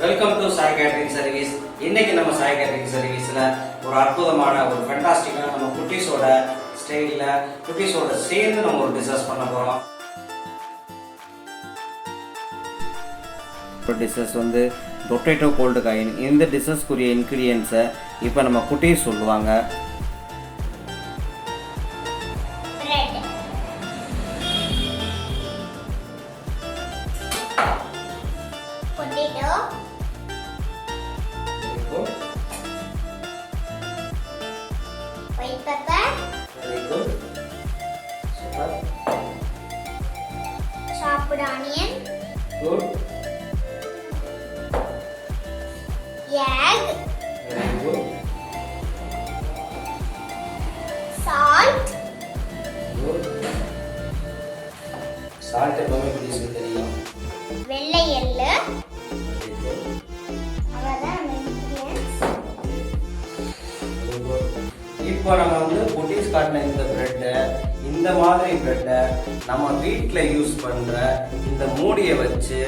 Welcome to Sai catering service. இன்னைக்கு நம்ம Sai catering சர்வீஸ்ல ஒரு அற்புதமான ஒரு ஃபேண்டாஸ்டிக்கான நம்ம குட்டீஸோட ஸ்டைல்ல குட்டீஸோட சேர்ந்து நம்ம ஒரு டிஷஸ் பண்ண போறோம். டிஷஸ் வந்து பொட்டேட்டோ கோல்டு காயின். இந்த டிஷஸ்க்குரிய இன்கிரியன்ஸை இப்போ நம்ம குட்டீஸ் சொல்லுவாங்க. Potato, white pepper, Very good. Super. chopped onion, Good. egg, Very good. salt, Good. Salt எப்பவுமே குட்டீஸ்க்கு தெரியும். வெள்ளை எள்ளு. Very good. அவ்வளவுதான் ingredients. Very good. இப்போ நம்ம வந்து குட்டீஸ் காட்டின இந்த பிரெட்டை, இந்த மாதிரி பிரெட்டை நம்ம வீட்டில் யூஸ் பண்ணுற இந்த மூடியை வச்சு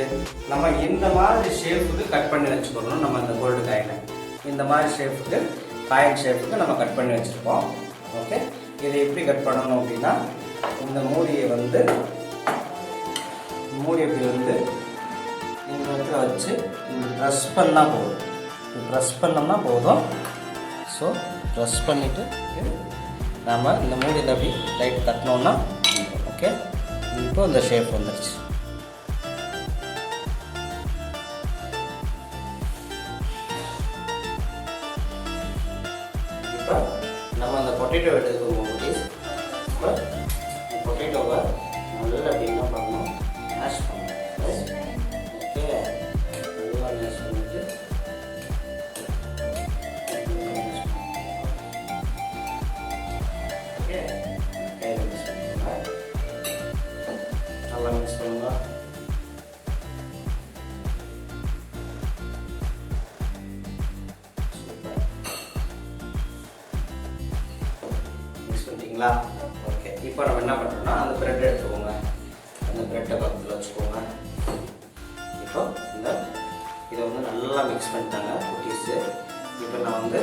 நம்ம இந்த மாதிரி ஷேப்புக்கு கட் பண்ணி வச்சுக்கணும். நம்ம இந்த கோல்டு காயினை இந்த மாதிரி ஷேப்புக்கு காயின் ஷேப்புக்கு நம்ம கட் பண்ணி வச்சுருக்கோம். ஓகே, இதை எப்படி கட் பண்ணணும் அப்படின்னா, இந்த மூடியை வந்து இப்படி வந்து இந்த இடத்துல வச்சு ப்ரெஸ் பண்ணால் போதும். ப்ரெஸ் பண்ணோம்னா போதும். ஸோ ப்ரெஸ் பண்ணிவிட்டு நாம் இந்த மூடியில் அப்படி லைட் தட்டினோன்னா ஓகே, இப்போ இந்த ஷேப் வந்துடுச்சு. இப்போ நம்ம அந்த பொட்டேட்டோ எடுத்துக்கோங்க. இப்போ பொட்டேட்டோவை நல்லா அப்படி என்ன பண்ணணும், மேஷ் பண்ணணும். ஓகே, நல்லா மேஷ் பண்ணிட்டு ஓகே, கையில் மிக்ஸ் பண்ணுங்க. நல்லா மிக்ஸ் பண்ணுங்க. சூப்பர். மிக்ஸ் பண்ணிட்டீங்களா? ஓகே, இப்போ நம்ம என்ன பண்ணுறோம்னா, அந்த ப்ரெட் எடுத்துக்கோங்க. அந்த ப்ரெட்டை பக்கத்தில் வச்சுக்கோங்க. இப்போ இதை வந்து நல்லா மிக்ஸ் பண்ணிட்டாங்க குட்டீஸு. இப்போ நான் வந்து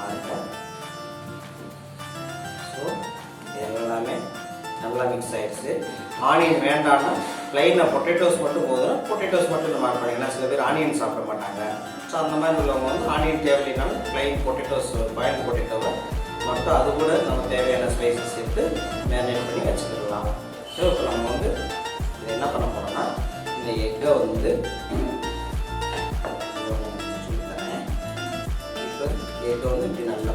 ஆரம்பிப்பேன். ஸோ எல்லாமே நல்லா மிக்ஸ் ஆகிடுச்சு. ஆனியன் வேண்டாம்னா ப்ளைனாக பொட்டேட்டோஸ் மட்டும் போதும். பொட்டேட்டோஸ் மட்டும் நம்ம ஆட் பண்ணிக்கலாம். சில பேர் ஆனியன் சாப்பிட மாட்டாங்க. ஸோ அந்த மாதிரி உள்ளவங்க வந்து ஆனியன் தேவையில்லைனாலும் ப்ளைன் பொட்டேட்டோஸ், பாயில் பொட்டேட்டோவை மட்டும் அது கூட நம்ம தேவையான ஸ்பைசஸ் சேர்த்து மேரினேட் பண்ணி வச்சுக்கலாம். ஸோ இப்போ நம்ம வந்து இதை என்ன பண்ண போகிறோம்னா, இந்த எக்கை வந்து சொல்லித்தரேன். இப்போ எக்கை வந்து இப்படி நல்லா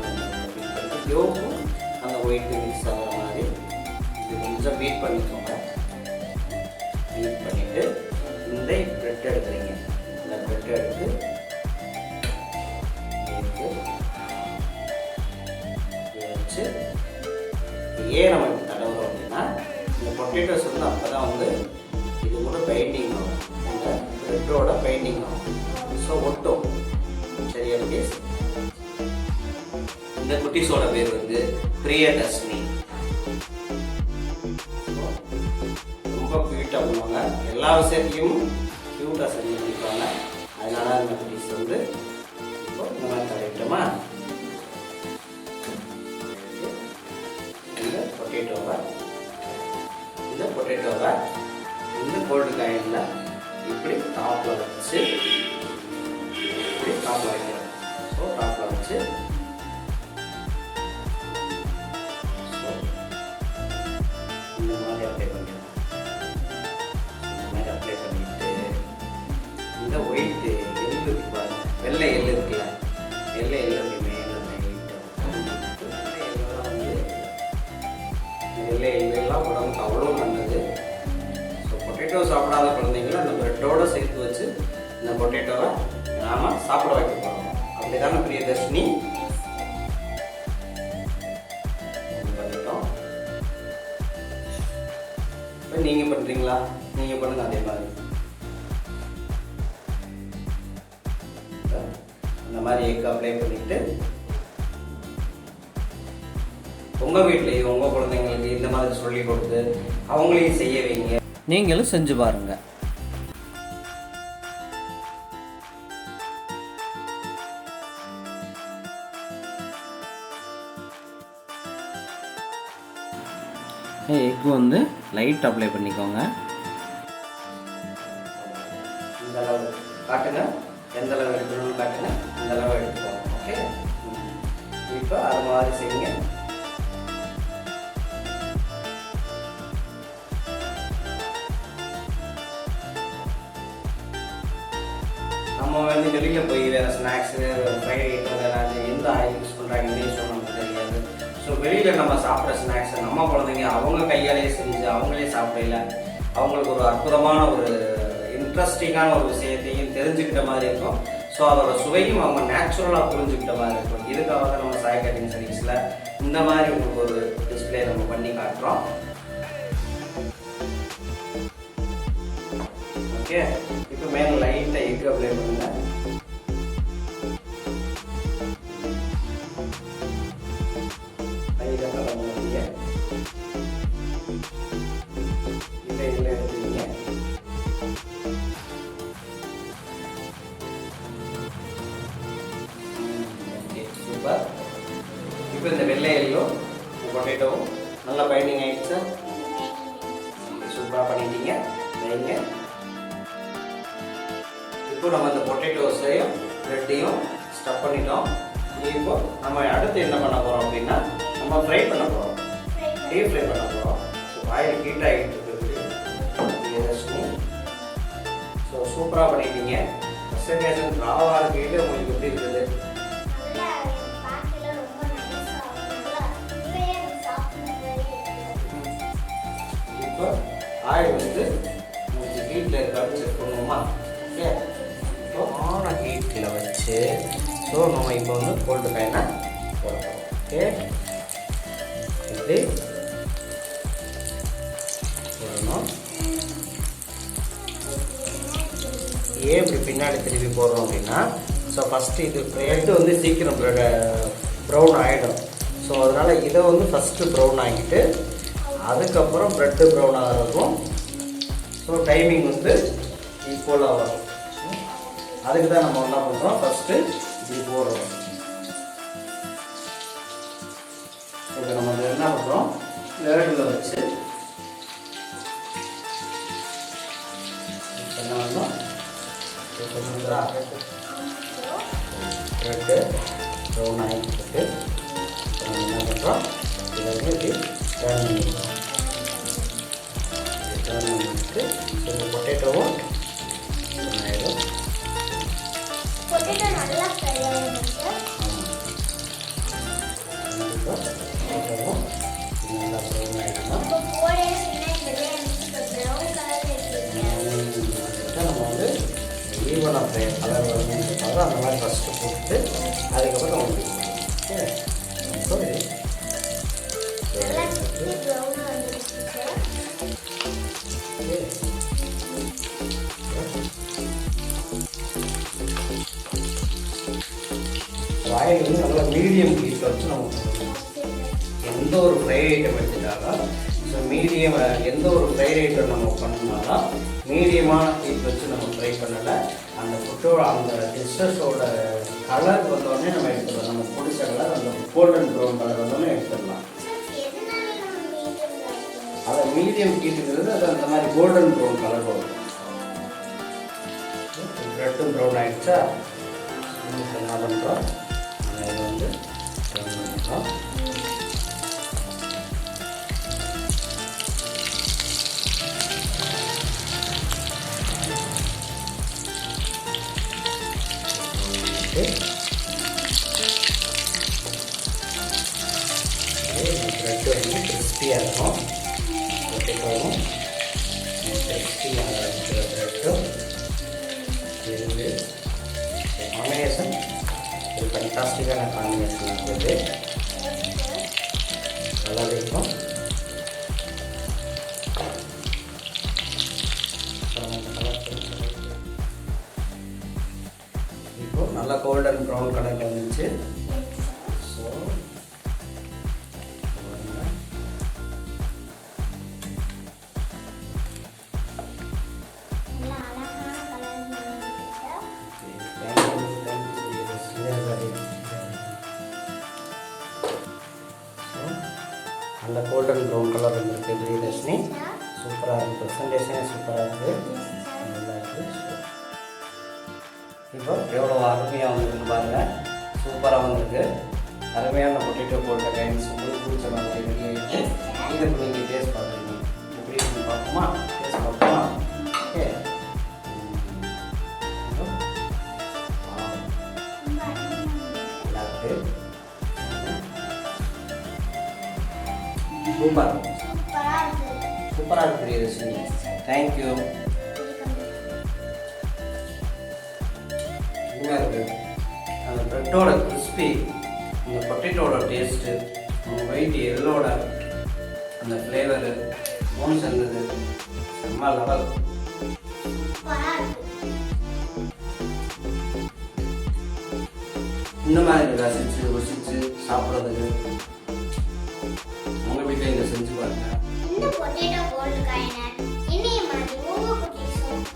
யோக்கும் அந்த ஒயிட்டு மிக்ஸ் ஆகிற மாதிரி இது கொஞ்சம் பீட் பண்ணிக்கோங்க. பீட் பண்ணிவிட்டு இந்த ப்ரெட் எடுக்கிறீங்க. இந்த ப்ரெட் எடுத்து வச்சு ஏன் நம்ம தடவுறோம் அப்படின்னா, இந்த பொட்டேட்டோஸ் வந்து அப்போ தான் வந்து இது கூட பைண்டிங் ஆகும். இந்த ப்ரெட்டோட பைண்டிங் ஆகும். ஸோ ஒட்டும். சரியா குட்டீஸ்? இந்த குட்டீஸோட பேர் வந்து பிரியதர்ஷினி. ரொம்ப க்யூட்டாக பண்ணுவாங்க. எல்லா விஷயத்தையும் க்யூட்டாக செஞ்சு பண்ணிப்பாங்க. அதனால இந்த குட்டீஸ் வந்து இப்போ இந்த மாதிரி தரையிட்டோமா, இந்த பொட்டேட்டோவை இந்த கோல்டு காயினில் இப்படி டாப்பில் வச்சு இப்படி டாப்பில் வைக்கிறோம். ஸோ டாப்பில் வச்சு இந்த மாதிரி அப்ளை பண்ணிடுறோம். இந்த மாதிரி அப்ளை பண்ணிட்டு இந்த ஒயிட் எள்ளு பாருங்க, வெள்ளை எள்ளு இருக்குல்ல, வெள்ளை எள்ளு அப்படி மேலே வெள்ளை எள்ளெல்லாம் உடம்புக்கு அவ்வளோ நல்லது. ஸோ பொட்டேட்டோ சாப்பிடாத குழந்தைங்கள அந்த ப்ரெட்டோடு சேர்த்து வச்சு இந்த பொட்டேட்டோவை நாம் சாப்பிட வைக்க போகிறோம். அப்படி தானே பிரியதர்ஷினி? பண்ணிட்டோம். இப்போ நீங்கள் பண்ணுறீங்களா? நீங்கள் பண்ணுங்க அதே மாதிரி. இந்த மாதிரி எக் அப்ளை பண்ணிவிட்டு உங்கள் வீட்லேயும் உங்கள் குழந்தைங்களுக்கு இந்த மாதிரி சொல்லி கொடுத்து அவங்களையும் செய்ய வைங்க. நீங்களும் செஞ்சு பாருங்கள். எக்கு வந்து லைட் அப்ளை பண்ணிக்கோங்க. இந்த அளவு காட்டுங்க, எந்த அளவு எடுக்கணும்னு காட்டுங்க, இந்த அளவு எடுத்துக்கோங்க. ஓகே, இப்போ அது மாதிரி செய்யுங்க. நம்ம வந்து வெளியில் போய் வேறு ஸ்நாக்ஸு ஃப்ரைட் ஐட்டம் வேறு எந்த ஆயில் யூஸ் பண்ணுறாங்கன்னு நமக்கு தெரியாது. ஸோ வெளியில் நம்ம சாப்பிட்ற ஸ்நாக்ஸை நம்ம குழந்தைங்க அவங்க கையாலேயே செஞ்சு அவங்களே சாப்பிடல அவங்களுக்கு ஒரு அற்புதமான ஒரு இன்ட்ரெஸ்டிங்கான ஒரு விஷயத்தையும் தெரிஞ்சுக்கிட்ட மாதிரி இருக்கும். ஸோ அதோட சுவையும் அவங்க நேச்சுரலாக புரிஞ்சுக்கிட்ட மாதிரி இருக்கும். இதுக்காக தான் நம்ம சாய் கேட்டரிங் சர்வீஸில் இந்த மாதிரி உங்களுக்கு ஒரு டிஸ்பிளே நம்ம பண்ணி காட்டுறோம். ஓகே, இப்போ மேலே லைட்டாக எக் அப்ளை பண்ணுங்க. லைட்டாக கலந்துங்க. இப்போ இதில் எடுத்துக்கிங்க. Okay, super. இப்போ இந்த வெள்ளையிலையும் பொட்டேட்டோவும் நல்லா பைண்டிங் ஆகிடுச்சு. சூப்பராக பண்ணிட்டீங்க. வைங்க. இப்போ நம்ம இந்த பொட்டேட்டோஸையும் பிரெட்டையும் ஸ்டஃப் பண்ணிட்டோம். இப்போ நம்ம அடுத்து என்ன பண்ண போகிறோம் அப்படின்னா நம்ம ஃப்ரை பண்ண போகிறோம், டீப் ஃப்ரை பண்ண போகிறோம். ஸோ ஆயில் ஹீட் ஆகிட்டு இருக்குது. ஸோ சூப்பராக பண்ணிட்டீங்க. ப்ரெசன்டேஷன் ராவாக இருக்கையில் உங்களுக்கு எப்படி இருக்குது? இப்போ ஆயில் வந்து உங்களுக்கு ஹீட்டில் இருக்கான்னு செக் பண்ணுவோமா? ஓகே, ஆன ஹீட்டில் வச்சு ஸோ நம்ம இப்போ வந்து கோல்டு பேனை போடுறோம். ஓகே, இப்படி போடணும். ஏன் இப்படி பின்னாடி திருப்பி போடுறோம் அப்படின்னா ஸோ ஃபஸ்ட்டு இது ப்ரெட்டு வந்து சீக்கிரம் ப்ரௌன் ஆகிடும். ஸோ அதனால் இதை வந்து ஃபஸ்ட்டு ப்ரௌன் ஆகிட்டு அதுக்கப்புறம் ப்ரெட்டு ப்ரௌன் ஆகிறதுக்கும் ஸோ டைமிங் வந்து ஈக்குவலாக வரும். அதுக்கு தான் நம்ம என்ன பண்ணுறோம், ஃபஸ்ட்டு இப்படி போடுறோம். இப்போ நம்ம என்ன பண்ணுறோம், லேடில் வச்சு என்ன பண்ணோம், ப்ரெட்டு ப்ரௌன் ஆகிட்டு நம்ம என்ன பண்ணுறோம், இதை வந்து இப்படி டர்ன் பண்ணிடுறோம். டர்ன் பண்ணிட்டு இந்த பொட்டேட்டோவும் ஆயிடும். பொட்டேட்டோ நல்லா ஃப்ரை ஆயிடும் சார். நல்லா ப்ரௌன் ஆகிடும்னா நம்ம வந்து ஈவனாக ஃப்ரை கலர் வரணுன்றதுக்காக அந்த மாதிரி ஃபஸ்ட்டு போட்டு அதுக்கப்புறம் நம்ம ஓகே. ஸோ ஆயில் வந்து நல்லா மீடியம் ஹீட்டில் வச்சு நம்ம எந்த ஒரு ஃப்ரைட் ஐட்டம் எடுத்துட்டாலும் ஸோ மீடியம் எந்த ஒரு ஃப்ரைட் ஐட்டம் நம்ம பண்ணாலும் மீடியமான ஹீட் வச்சு நம்ம ஃப்ரை பண்ணலை அந்த ஃபுட்டோட அந்த டிஷ்ஷஸோட கலர் வந்தோடனே நம்ம எடுத்துடலாம். நம்ம பிடிச்ச கலர் அந்த கோல்டன் ப்ரௌன் கலர் வந்தோடனே எடுத்துடலாம். அதை மீடியம் ஹீட்டுங்கிறது அது அந்த மாதிரி கோல்டன் ப்ரௌன் கலர் வரும். ப்ரெட்டும் ப்ரௌன் ஆகிடுச்சா என்ன பண்ணுறோம், இதை வந்து ப்ரௌன் பண்ணிட்டோம். ப்ரெட்டு வந்து கிறிஸ்பியாக இருக்கும். பொட்டேட்டோவும் கிறிஸ்பியாக இருக்கிற ப்ரெட்டும் இருந்து காம்பினேஷன் ஒரு ஃபண்டாஸ்டிக்கான காம்பினேஷன் இருக்குது. நல்லா இருக்கும். இப்போ நல்லா கோல்டன் ப்ரௌன் கலர் வந்துச்சு. ஸோ நல்ல கோல்டன் ப்ரௌன் கலர் வந்துருக்கு பிரியதர்ஷினி. சூப்பராக இருக்குது, ப்ரெசன்டேஷனே சூப்பராக இருக்குது, நல்லா இருக்குது. இப்போ எவ்வளோ அருமையாக வந்துருக்கு பாருங்கள், சூப்பராக வந்திருக்கு. அருமையான பொட்டேட்டோ போட்ட கைண்ட்ஸ் உங்களுக்கு பிடிச்ச மாதிரி ரெடி ஆகிடுச்சு. இதை இப்போ நீங்கள் டேஸ்ட் பார்க்குறீங்க, எப்படி இருக்குன்னு பார்ப்போமா? டேஸ்ட் பார்ப்போமா? ஓகே, நல்லா இருக்குது, சூப்பர் சூப்பராக இருக்கு பிரியதர்ஷினி. தேங்க்யூ. நல்லா இருக்குது. அந்த ப்ரெட்டோட கிறிஸ்பி, அந்த பொட்டேட்டோட டேஸ்ட்டு, அந்த ஒயிட் எல்லோட அந்த ஃப்ளேவரு மூணு சேர்ந்தது செம்ம லெவல். இந்த மாதிரி ரசிச்சு ருசிச்சு சாப்பிட்றதுக்கு உங்கள் வீட்டில் இதை செஞ்சு பாருங்க. இந்த பொட்டேட்டோ போல்டு காயினை இனிய மாதிரி ஒவ்வொரு குட்டீஸும்